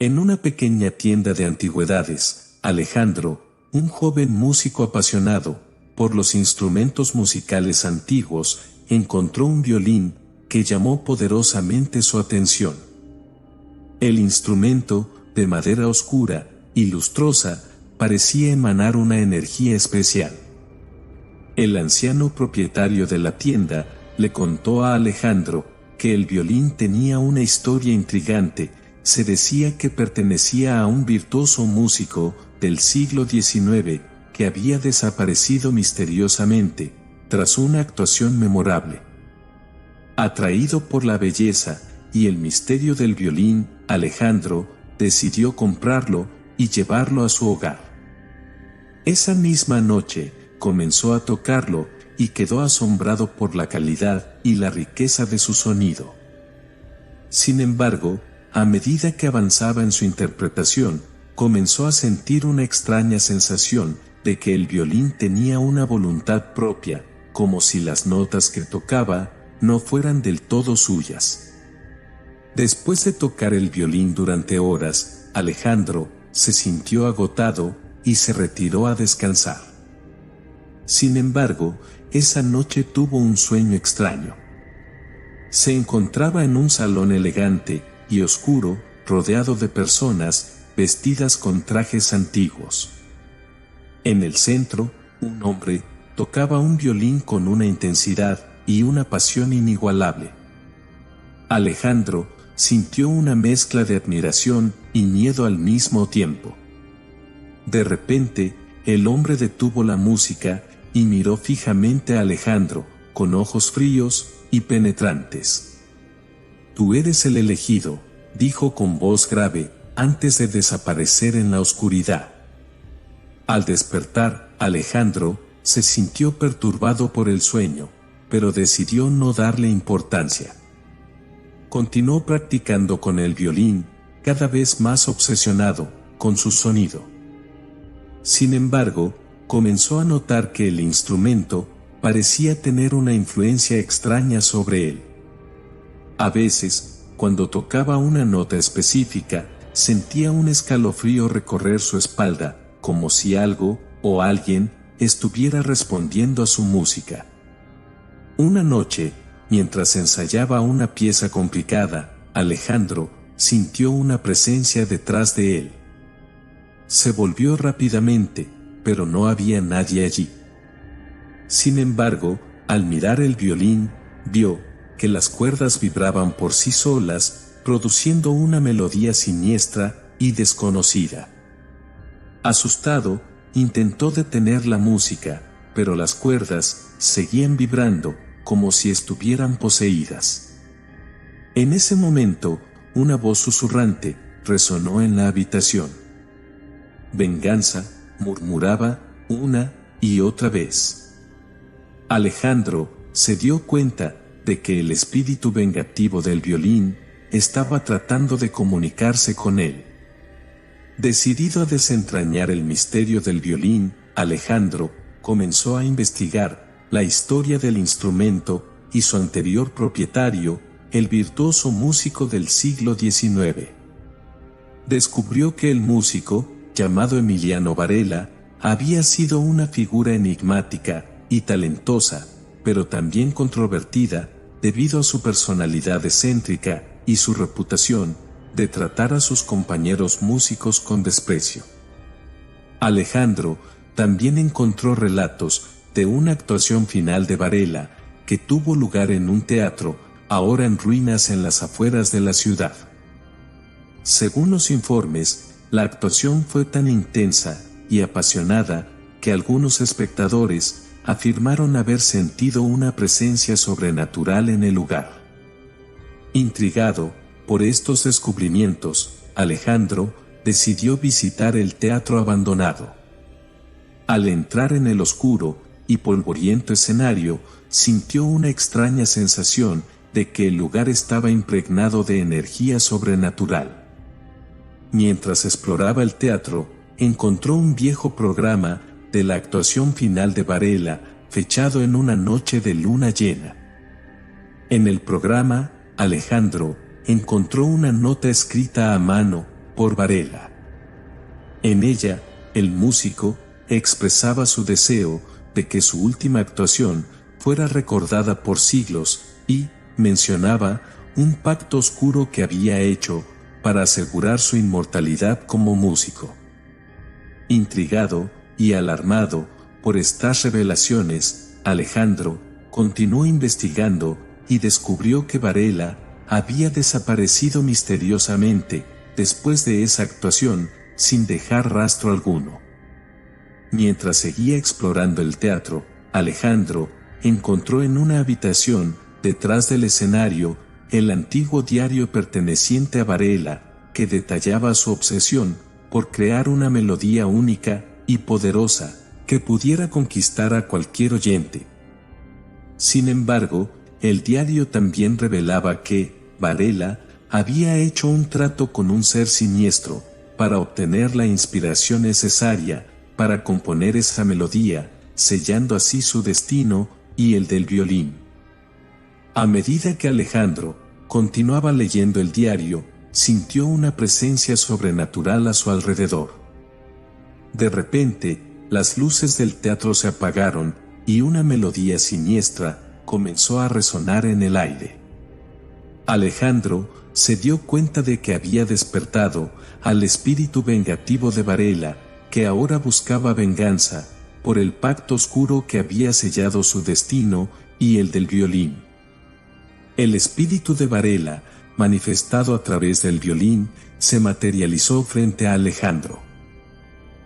En una pequeña tienda de antigüedades, Alejandro, un joven músico apasionado por los instrumentos musicales antiguos, encontró un violín que llamó poderosamente su atención. El instrumento, de madera oscura y lustrosa, parecía emanar una energía especial. El anciano propietario de la tienda le contó a Alejandro que el violín tenía una historia intrigante. Se decía que pertenecía a un virtuoso músico del siglo XIX que había desaparecido misteriosamente tras una actuación memorable. Atraído por la belleza y el misterio del violín, Alejandro decidió comprarlo y llevarlo a su hogar. Esa misma noche comenzó a tocarlo y quedó asombrado por la calidad y la riqueza de su sonido. Sin embargo, a medida que avanzaba en su interpretación, comenzó a sentir una extraña sensación de que el violín tenía una voluntad propia, como si las notas que tocaba no fueran del todo suyas. Después de tocar el violín durante horas, Alejandro se sintió agotado y se retiró a descansar. Sin embargo, esa noche tuvo un sueño extraño. Se encontraba en un salón elegante y oscuro, rodeado de personas vestidas con trajes antiguos. En el centro, un hombre tocaba un violín con una intensidad y una pasión inigualable. Alejandro sintió una mezcla de admiración y miedo al mismo tiempo. De repente, el hombre detuvo la música y miró fijamente a Alejandro, con ojos fríos y penetrantes. «Tú eres el elegido», dijo con voz grave, antes de desaparecer en la oscuridad. Al despertar, Alejandro se sintió perturbado por el sueño, pero decidió no darle importancia. Continuó practicando con el violín, cada vez más obsesionado con su sonido. Sin embargo, comenzó a notar que el instrumento parecía tener una influencia extraña sobre él. A veces, cuando tocaba una nota específica, sentía un escalofrío recorrer su espalda, como si algo o alguien estuviera respondiendo a su música. Una noche, mientras ensayaba una pieza complicada, Alejandro sintió una presencia detrás de él. Se volvió rápidamente, pero no había nadie allí. Sin embargo, al mirar el violín, vio que las cuerdas vibraban por sí solas, produciendo una melodía siniestra y desconocida. Asustado, intentó detener la música, pero las cuerdas seguían vibrando, como si estuvieran poseídas. En ese momento, una voz susurrante resonó en la habitación. «Venganza», murmuraba una y otra vez. Alejandro se dio cuenta de que el espíritu vengativo del violín estaba tratando de comunicarse con él. Decidido a desentrañar el misterio del violín, Alejandro comenzó a investigar la historia del instrumento y su anterior propietario, el virtuoso músico del siglo XIX. Descubrió que el músico, llamado Emiliano Varela, había sido una figura enigmática y talentosa, pero también controvertida, debido a su personalidad excéntrica y su reputación de tratar a sus compañeros músicos con desprecio. Alejandro también encontró relatos de una actuación final de Varela, que tuvo lugar en un teatro, ahora en ruinas en las afueras de la ciudad. Según los informes, la actuación fue tan intensa y apasionada que algunos espectadores afirmaron haber sentido una presencia sobrenatural en el lugar. Intrigado por estos descubrimientos, Alejandro decidió visitar el teatro abandonado. Al entrar en el oscuro y polvoriento escenario, sintió una extraña sensación de que el lugar estaba impregnado de energía sobrenatural. Mientras exploraba el teatro, encontró un viejo programa de la actuación final de Varela, fechado en una noche de luna llena. En el programa, Alejandro encontró una nota escrita a mano por Varela. En ella, el músico expresaba su deseo de que su última actuación fuera recordada por siglos y mencionaba un pacto oscuro que había hecho para asegurar su inmortalidad como músico. Intrigado y alarmado por estas revelaciones, Alejandro continuó investigando y descubrió que Varela había desaparecido misteriosamente después de esa actuación sin dejar rastro alguno. Mientras seguía explorando el teatro, Alejandro encontró en una habitación detrás del escenario el antiguo diario perteneciente a Varela, que detallaba su obsesión por crear una melodía única y poderosa que pudiera conquistar a cualquier oyente. Sin embargo, el diario también revelaba que Varela había hecho un trato con un ser siniestro para obtener la inspiración necesaria para componer esa melodía, sellando así su destino y el del violín. A medida que Alejandro continuaba leyendo el diario, sintió una presencia sobrenatural a su alrededor. De repente, las luces del teatro se apagaron y una melodía siniestra comenzó a resonar en el aire. Alejandro se dio cuenta de que había despertado al espíritu vengativo de Varela, que ahora buscaba venganza por el pacto oscuro que había sellado su destino y el del violín. El espíritu de Varela, manifestado a través del violín, se materializó frente a Alejandro.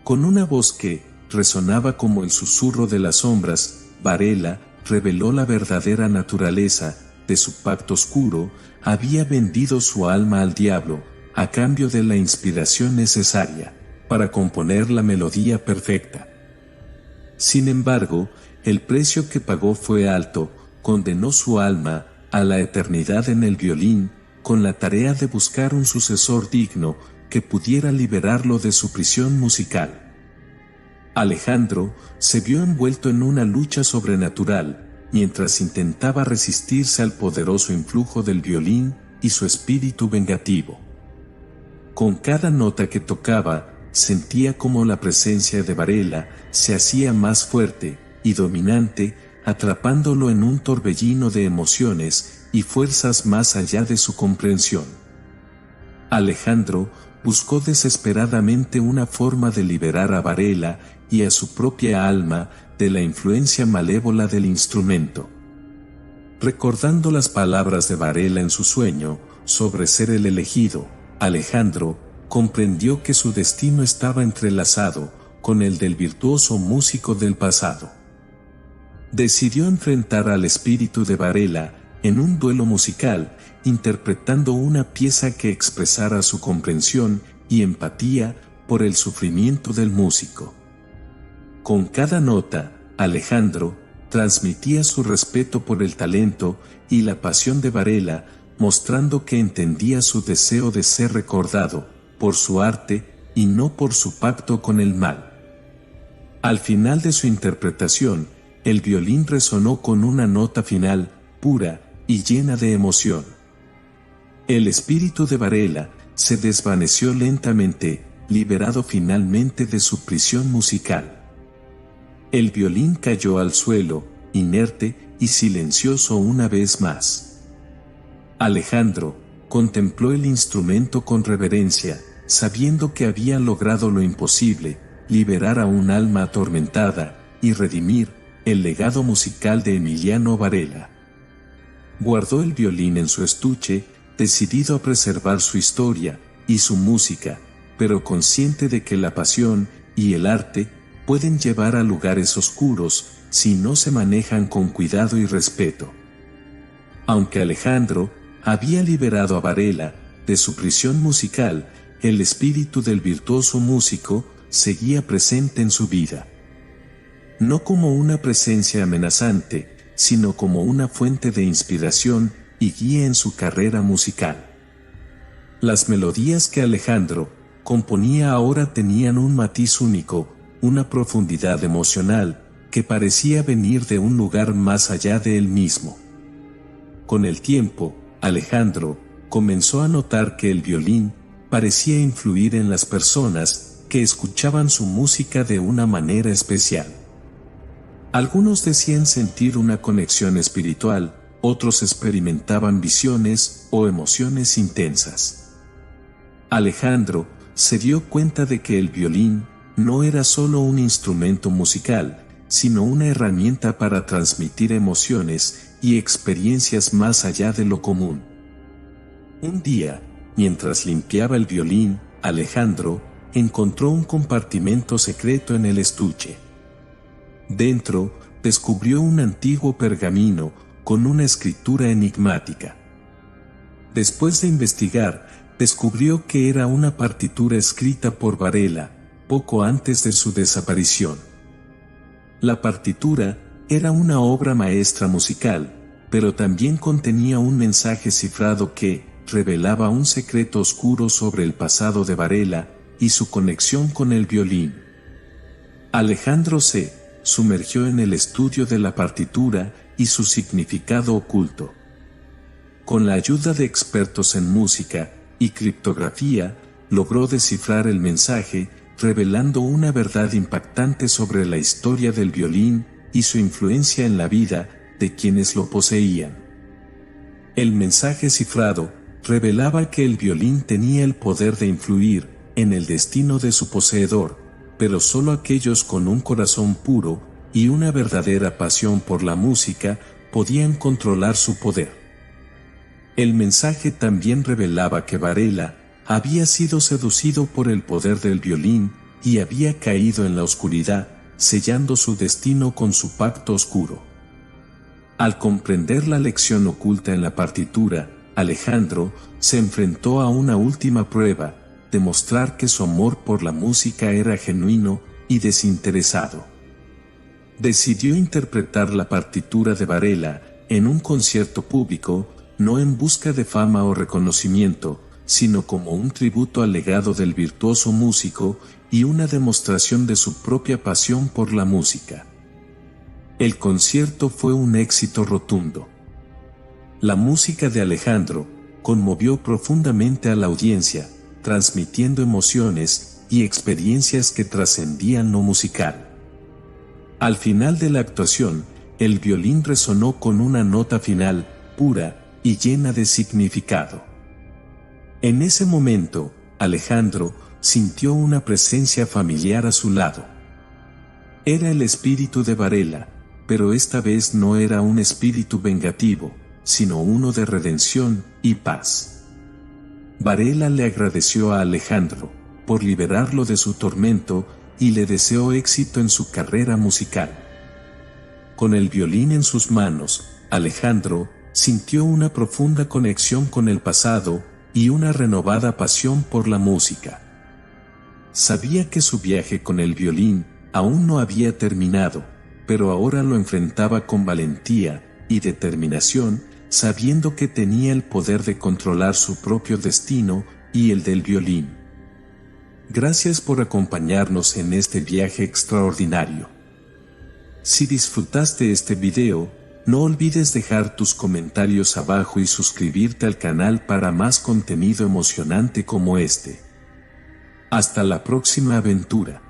Con una voz que resonaba como el susurro de las sombras, Varela reveló la verdadera naturaleza de su pacto oscuro. Había vendido su alma al diablo a cambio de la inspiración necesaria para componer la melodía perfecta. Sin embargo, el precio que pagó fue alto. Condenó su alma a la eternidad en el violín, con la tarea de buscar un sucesor digno que pudiera liberarlo de su prisión musical. Alejandro se vio envuelto en una lucha sobrenatural, mientras intentaba resistirse al poderoso influjo del violín y su espíritu vengativo. Con cada nota que tocaba, sentía como la presencia de Varela se hacía más fuerte y dominante, atrapándolo en un torbellino de emociones y fuerzas más allá de su comprensión. Alejandro buscó desesperadamente una forma de liberar a Varela y a su propia alma de la influencia malévola del instrumento. Recordando las palabras de Varela en su sueño sobre ser el elegido, Alejandro comprendió que su destino estaba entrelazado con el del virtuoso músico del pasado. Decidió enfrentar al espíritu de Varela en un duelo musical, interpretando una pieza que expresara su comprensión y empatía por el sufrimiento del músico. Con cada nota, Alejandro transmitía su respeto por el talento y la pasión de Varela, mostrando que entendía su deseo de ser recordado por su arte y no por su pacto con el mal. Al final de su interpretación, el violín resonó con una nota final, pura y llena de emoción. El espíritu de Varela se desvaneció lentamente, liberado finalmente de su prisión musical. El violín cayó al suelo, inerte y silencioso una vez más. Alejandro contempló el instrumento con reverencia, sabiendo que había logrado lo imposible, liberar a un alma atormentada y redimir el legado musical de Emiliano Varela. Guardó el violín en su estuche, decidido a preservar su historia y su música, pero consciente de que la pasión y el arte pueden llevar a lugares oscuros si no se manejan con cuidado y respeto. Aunque Alejandro había liberado a Varela de su prisión musical, el espíritu del virtuoso músico seguía presente en su vida. No como una presencia amenazante, sino como una fuente de inspiración y guía en su carrera musical. Las melodías que Alejandro componía ahora tenían un matiz único, una profundidad emocional que parecía venir de un lugar más allá de él mismo. Con el tiempo, Alejandro comenzó a notar que el violín parecía influir en las personas que escuchaban su música de una manera especial. Algunos decían sentir una conexión espiritual, otros experimentaban visiones o emociones intensas. Alejandro se dio cuenta de que el violín no era solo un instrumento musical, sino una herramienta para transmitir emociones y experiencias más allá de lo común. Un día, mientras limpiaba el violín, Alejandro encontró un compartimento secreto en el estuche. Dentro, descubrió un antiguo pergamino con una escritura enigmática. Después de investigar, descubrió que era una partitura escrita por Varela, poco antes de su desaparición. La partitura era una obra maestra musical, pero también contenía un mensaje cifrado que revelaba un secreto oscuro sobre el pasado de Varela y su conexión con el violín. Alejandro se sumergió en el estudio de la partitura y su significado oculto. Con la ayuda de expertos en música y criptografía, logró descifrar el mensaje, revelando una verdad impactante sobre la historia del violín y su influencia en la vida de quienes lo poseían. El mensaje cifrado revelaba que el violín tenía el poder de influir en el destino de su poseedor, pero solo aquellos con un corazón puro y una verdadera pasión por la música podían controlar su poder. El mensaje también revelaba que Varela había sido seducido por el poder del violín y había caído en la oscuridad, sellando su destino con su pacto oscuro. Al comprender la lección oculta en la partitura, Alejandro se enfrentó a una última prueba: demostrar que su amor por la música era genuino y desinteresado. Decidió interpretar la partitura de Varela en un concierto público, no en busca de fama o reconocimiento, sino como un tributo al legado del virtuoso músico y una demostración de su propia pasión por la música. El concierto fue un éxito rotundo. La música de Alejandro conmovió profundamente a la audiencia, transmitiendo emociones y experiencias que trascendían lo musical. Al final de la actuación, el violín resonó con una nota final, pura y llena de significado. En ese momento, Alejandro sintió una presencia familiar a su lado. Era el espíritu de Varela, pero esta vez no era un espíritu vengativo, sino uno de redención y paz. Varela le agradeció a Alejandro por liberarlo de su tormento y le deseó éxito en su carrera musical. Con el violín en sus manos, Alejandro sintió una profunda conexión con el pasado y una renovada pasión por la música. Sabía que su viaje con el violín aún no había terminado, pero ahora lo enfrentaba con valentía y determinación, sabiendo que tenía el poder de controlar su propio destino y el del violín. Gracias por acompañarnos en este viaje extraordinario. Si disfrutaste este video, no olvides dejar tus comentarios abajo y suscribirte al canal para más contenido emocionante como este. Hasta la próxima aventura.